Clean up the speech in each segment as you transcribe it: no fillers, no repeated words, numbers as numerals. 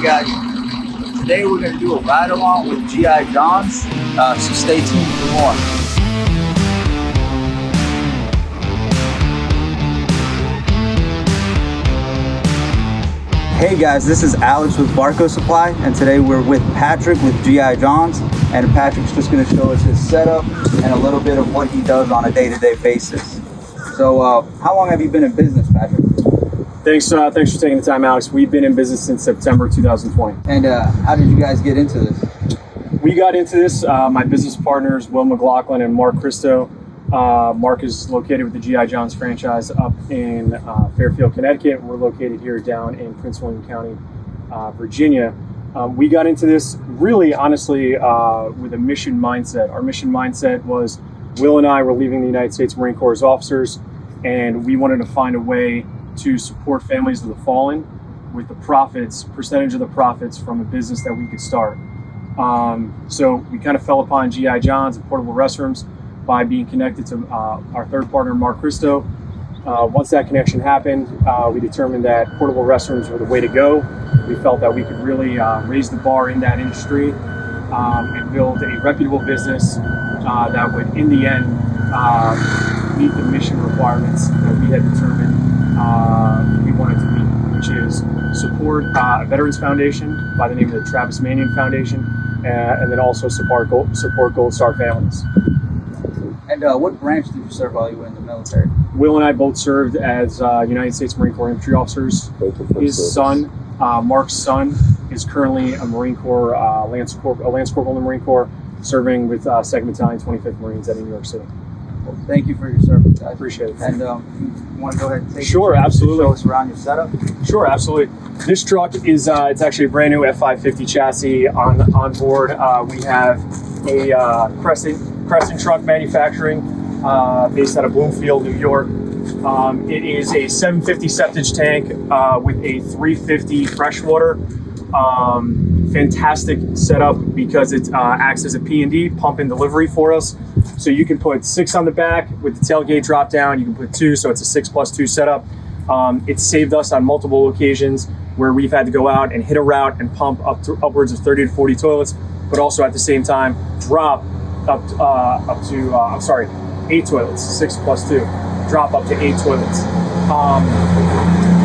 guys, today we're going to do a ride along with G.I. John's, so stay tuned for more. Hey guys, this is Alex with Varco Supply, and today we're with Patrick with G.I. John's, and Patrick's just going to show us his setup and a little bit of what he does on a day-to-day basis. So how long have you been in business, Patrick? Thanks for taking the time, Alex. We've been in business since September 2020. And how did you guys get into this? We got into this, my business partners, Will McLaughlin and Mark Christo. Mark is located with the G.I. John's franchise up in Fairfield, Connecticut. We're located here down in Prince William County, Virginia. We got into this really, honestly, with a mission mindset. Our mission mindset was Will and I were leaving the United States Marine Corps as officers, and we wanted to find a way to support families of the fallen with the profits, percentage of the profits from a business that we could start. So we kind of fell upon G.I. John's and portable restrooms by being connected to our third partner, Mark Christo. Once that connection happened, we determined that portable restrooms were the way to go. We felt that we could really raise the bar in that industry and build a reputable business that would, in the end, meet the mission requirements that we had determined we wanted to meet, which is support a Veterans Foundation by the name of the Travis Manion Foundation, and then also support Gold Star families. And what branch did you serve while you were in the military? Will and I both served as United States Marine Corps infantry officers. His son, Mark's son, is currently a Marine Corps, Lance Corporal in the Marine Corps, serving with 2nd Battalion, 25th Marines out of New York City. Well, thank you for your service, guys. Appreciate it. And you want to go ahead and take Sure, absolutely. Show us around your setup? Sure, absolutely. This truck is it's actually a brand new F550 chassis on board. We have a Crescent Truck Manufacturing based out of Bloomfield, New York. It is a 750 septage tank with a 350 freshwater. Fantastic setup because it acts as a P&D, pump and delivery for us. So you can put 6 on the back with the tailgate drop down. You can put 2, so it's a 6+2 setup. It's saved us on multiple occasions where we've had to go out and hit a route and pump upwards of 30 to 40 toilets, but also at the same time drop up to 8 toilets, 6+2, drop up to 8 toilets.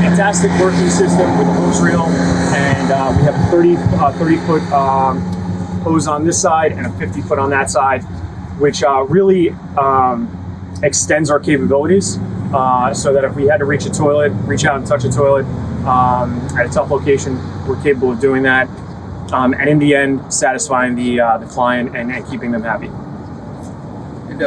Fantastic working system with a hose reel, and we have a 30-foot hose on this side and a 50-foot on that side, which really extends our capabilities so that if we had to reach out and touch a toilet at a tough location, we're capable of doing that. And in the end, satisfying the client and keeping them happy. And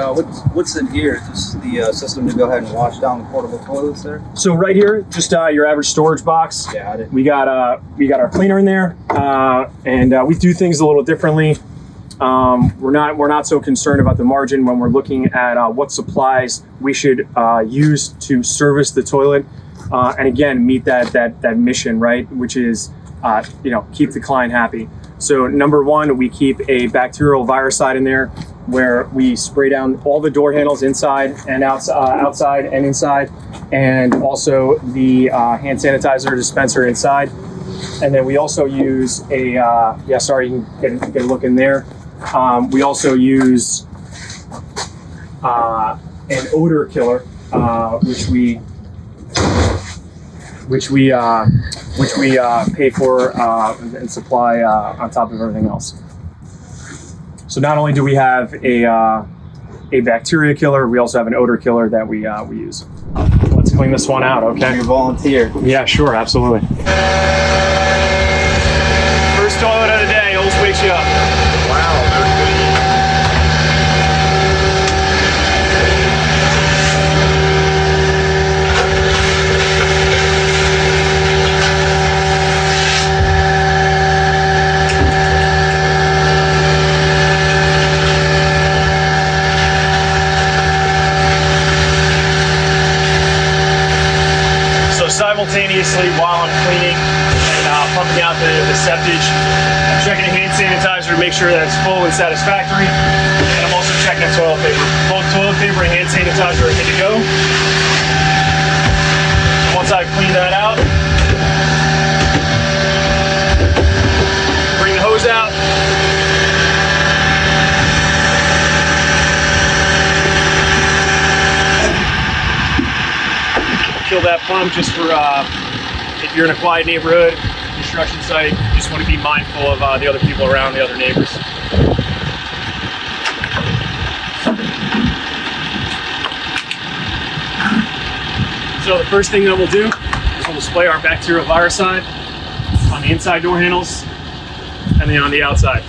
what's in here? Just the system to go ahead and wash down the portable toilets there? So right here, just your average storage box. Got it. We got our cleaner in there, and we do things a little differently. We're not so concerned about the margin when we're looking at what supplies we should use to service the toilet, and again meet that mission, right, which is keep the client happy. So number one, we keep a bacterial viricide in there where we spray down all the door handles inside and outside and inside, and also the hand sanitizer dispenser inside. And then we also use you can get a look in there. We also use an odor killer, which we pay for and supply on top of everything else. So not only do we have a bacteria killer, we also have an odor killer that we use. Let's clean this one out, okay? You're a volunteer. Yeah, sure, absolutely. First toilet of the day, always wakes you up. Wow. Simultaneously, while I'm cleaning and pumping out the septage, I'm checking the hand sanitizer to make sure that it's full and satisfactory, and I'm also checking the toilet paper. Both toilet paper and hand sanitizer are good to go. Once I've cleaned that out, some just for if you're in a quiet neighborhood, construction site, you just want to be mindful of the other people around, the other neighbors. So the first thing that we'll do is we'll spray our bacterial viricide on the inside door handles and then on the outside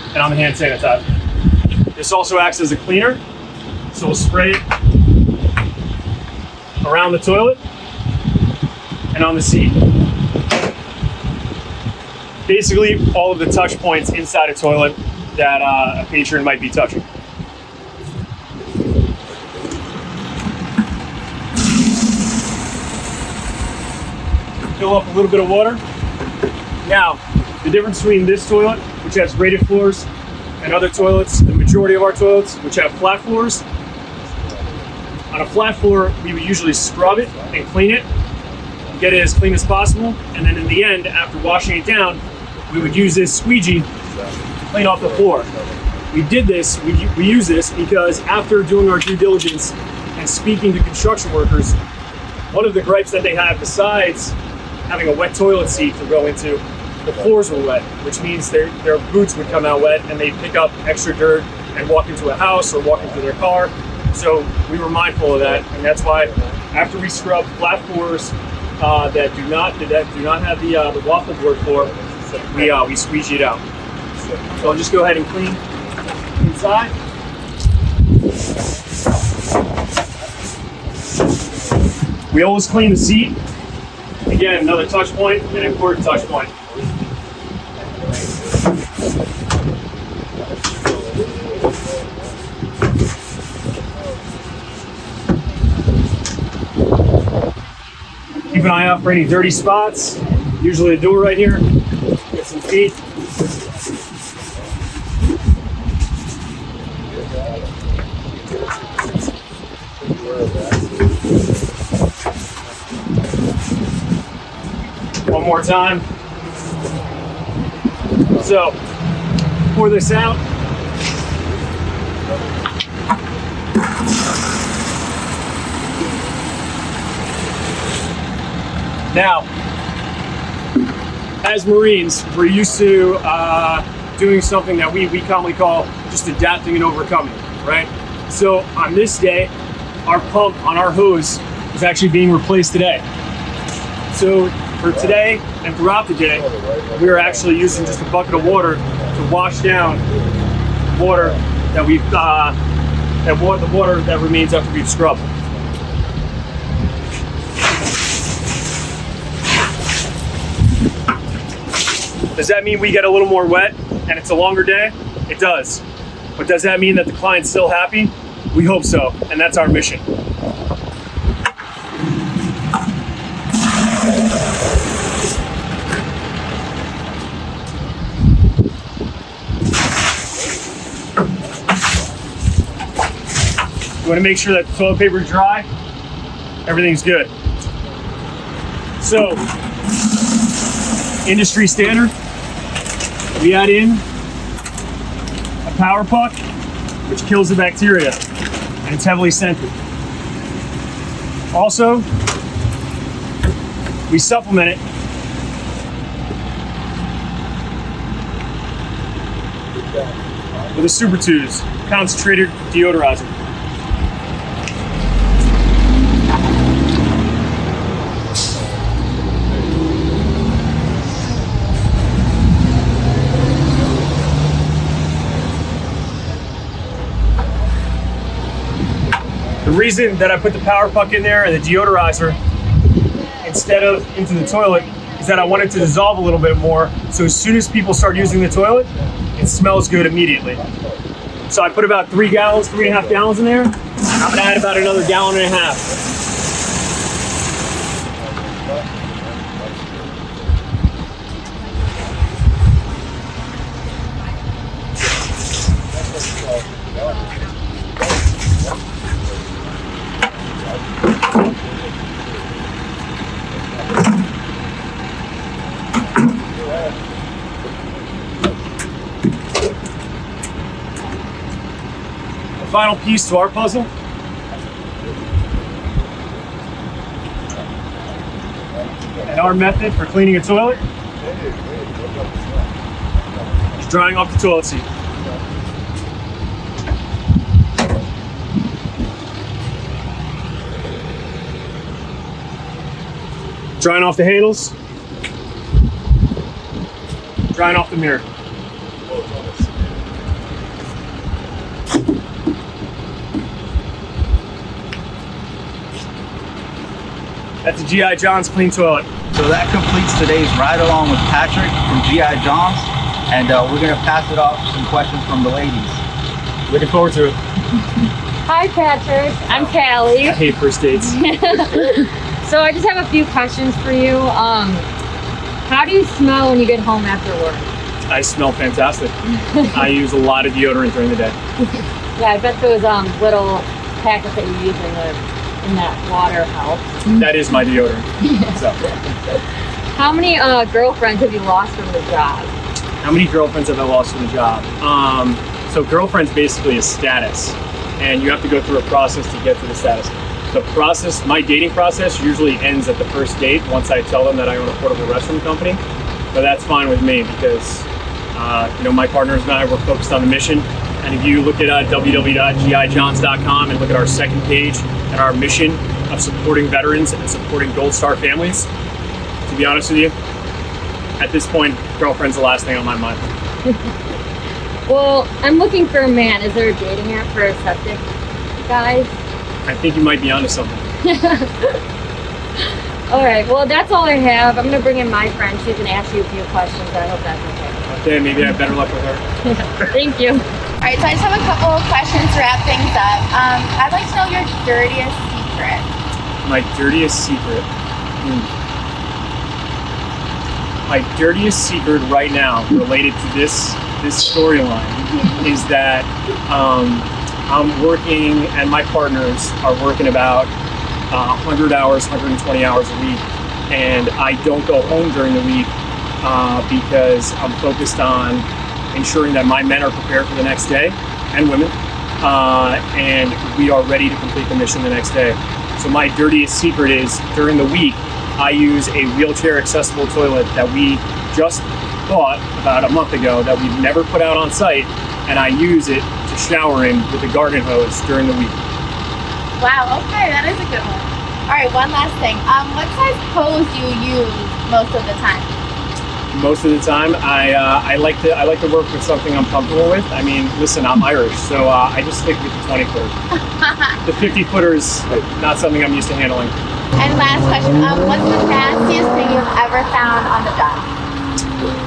and on the hand sanitizer. This also acts as a cleaner, so we'll spray it around the toilet and on the seat. Basically, all of the touch points inside a toilet that a patron might be touching. Fill up a little bit of water. Now, the difference between this toilet, which has rated floors, and other toilets, the majority of our toilets, which have flat floors, on a flat floor, we would usually scrub it and clean it, get it as clean as possible, and then in the end, after washing it down, we would use this squeegee to clean off the floor. We use this because after doing our due diligence and speaking to construction workers, one of the gripes that they have, besides having a wet toilet seat to go into, the floors were wet, which means their boots would come out wet and they'd pick up extra dirt and walk into a house or walk into their car. So we were mindful of that, and that's why after we scrub flat floors that do not have the waffle board floor, we squeegee it out. So I'll just go ahead and clean inside. We always clean the seat. Again, another touch point, an important touch point. Keep an eye out for any dirty spots. Usually a door right here. Get some feet. One more time. So, pour this out. Now, as Marines, we're used to doing something that we commonly call just adapting and overcoming, right? So on this day, our pump on our hose is actually being replaced today. So for today and throughout the day, we are actually using just a bucket of water to wash down water that the water that remains after we've scrubbed. Does that mean we get a little more wet and it's a longer day? It does. But does that mean that the client's still happy? We hope so, and that's our mission. You want to make sure that the toilet paper is dry. Everything's good. So, industry standard, we add in a power puck, which kills the bacteria, and it's heavily scented. Also, we supplement it with a Super Tools concentrated deodorizer. The reason that I put the power puck in there and the deodorizer instead of into the toilet is that I want it to dissolve a little bit more, so as soon as people start using the toilet, it smells good immediately. So I put about 3.5 gallons in there. I'm gonna add about another 1.5 gallons. The final piece to our puzzle And our method for cleaning a toilet is drying off the toilet seat. Drying off the handles. Drying off the mirror. That's a G.I. John's clean toilet. So that completes today's ride along with Patrick from G.I. John's, and we're gonna pass it off to some questions from the ladies. Looking forward to it. Hi, Patrick. I'm Callie. I hate first dates. So I just have a few questions for you. How do you smell when you get home after work? I smell fantastic. I use a lot of deodorant during the day. Yeah, I bet those little packets that you use in that water help. That is my deodorant. So, How many girlfriends have you lost from the job? how many girlfriends have I lost from the job? So girlfriend's basically a status, and you have to go through a process to get to the status. The process, my dating process, usually ends at the first date once I tell them that I own a portable restroom company. But that's fine with me because my partners and I were focused on the mission. And if you look at www.gijohns.com and look at our second page and our mission of supporting veterans and supporting Gold Star families, to be honest with you, at this point, girlfriend's the last thing on my mind. Well, I'm looking for a man. Is there a dating app for septic guys? I think you might be onto something. All right, well, that's all I have. I'm going to bring in my friend. She's going to ask you a few questions. I hope that's okay. Okay, maybe I have better luck with her. Thank you. All right, so I just have a couple of questions to wrap things up. I'd like to know your dirtiest secret. My dirtiest secret. My dirtiest secret right now, related to this storyline, is that I'm working, and my partners are working about 100 hours, 120 hours a week, and I don't go home during the week because I'm focused on ensuring that my men are prepared for the next day, and women, and we are ready to complete the mission the next day. So my dirtiest secret is, during the week, I use a wheelchair accessible toilet that we just bought about a month ago that we've never put out on site, and I use it to shower in with the garden hose during the week. Wow, okay, that is a good one. All right, one last thing. What size clothes do you use most of the time? Most of the time, I like to work with something I'm comfortable with. I mean, listen, I'm Irish, so I just stick with the 20-footer. The 50-footer is not something I'm used to handling. And last question, what's the nastiest thing you've ever found on the job?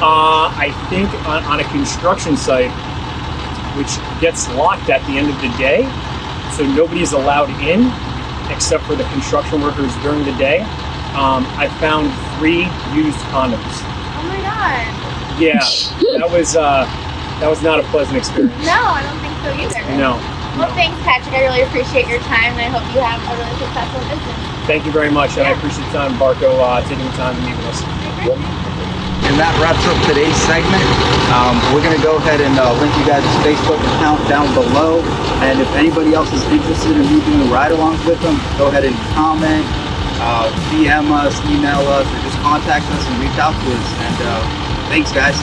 I think on a construction site, which gets locked at the end of the day, so nobody's allowed in except for the construction workers during the day. I found 3 used condoms. Oh my god. Yeah, that was not a pleasant experience. No, I don't think so either. No. Well, thanks, Patrick. I really appreciate your time, and I hope you have a really successful business. Thank you very much, and I appreciate the time, Varco, taking the time to meet with us. And that wraps up today's segment. We're going to go ahead and link you guys' Facebook account down below. And if anybody else is interested in me doing ride-alongs with them, go ahead and comment, DM us, email us, or just contact us and reach out to us. And thanks, guys.